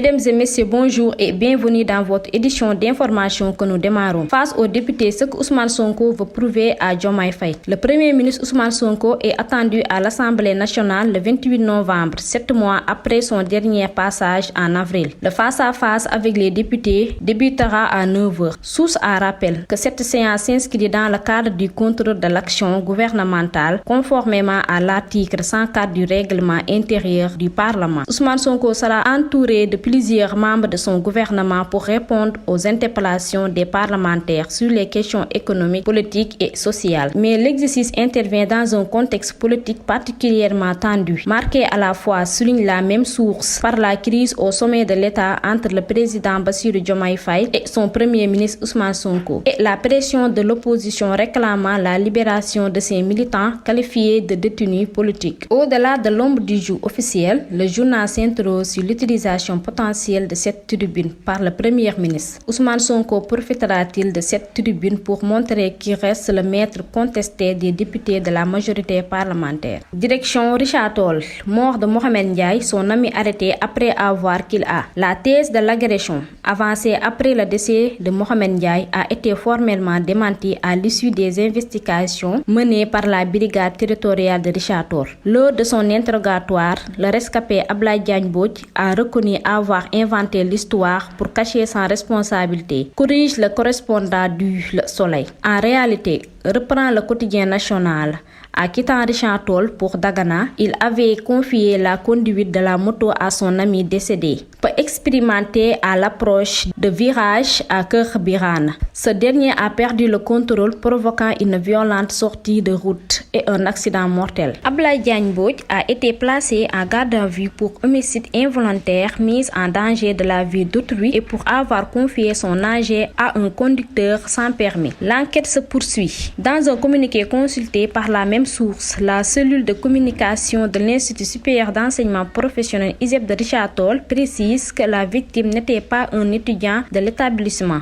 Mesdames et messieurs, bonjour et bienvenue dans votre édition d'information que nous démarrons. Face aux députés, ce que Ousmane Sonko veut prouver à Diomaye Faye. Le Premier ministre Ousmane Sonko est attendu à l'Assemblée nationale le 28 novembre, 7 mois après son dernier passage en avril. Le face-à-face avec les députés débutera à 9h. Source à rappel que cette séance s'inscrit dans le cadre du contrôle de l'action gouvernementale conformément à l'article 104 du règlement intérieur du Parlement. Ousmane Sonko sera entouré de plusieurs membres de son gouvernement pour répondre aux interpellations des parlementaires sur les questions économiques, politiques et sociales. Mais l'exercice intervient dans un contexte politique particulièrement tendu, marqué à la fois, souligne la même source, par la crise au sommet de l'État entre le président Bassirou Diomaye Faye et son premier ministre Ousmane Sonko, et la pression de l'opposition réclamant la libération de ses militants qualifiés de détenus politiques. Au-delà de l'ombre du jour officiel, le journal s'interroge sur l'utilisation potentielle de cette tribune par le Premier ministre. Ousmane Sonko profitera-t-il de cette tribune pour montrer qu'il reste le maître contesté des députés de la majorité parlementaire? Direction Richard Toll, mort de Mohamed Ndiaye, son ami arrêté après avoir qu'il a. La thèse de l'agression, avancée après le décès de Mohamed Ndiaye, a été formellement démentie à l'issue des investigations menées par la brigade territoriale de Richard Toll. Lors de son interrogatoire, le rescapé Abdoulaye Diagne Mbodj a reconnu avoir inventé l'histoire pour cacher sa responsabilité, corrige le correspondant du Le Soleil. En réalité, reprend le quotidien national. En quittant Richard Toll pour Dagana, il avait confié la conduite de la moto à son ami décédé. Peu expérimenté à l'approche de virage à Kër-Birane, ce dernier a perdu le contrôle, provoquant une violente sortie de route et un accident mortel. Abdoulaye Diagne Mbodj a été placé en garde à vue pour homicide involontaire, mise en danger de la vie d'autrui et pour avoir confié son AG à un conducteur sans permis. L'enquête se poursuit. Dans un communiqué consulté par la même source, la cellule de communication de l'Institut supérieur d'enseignement professionnel ISEP de Richard Toll précise que la victime n'était pas un étudiant de l'établissement.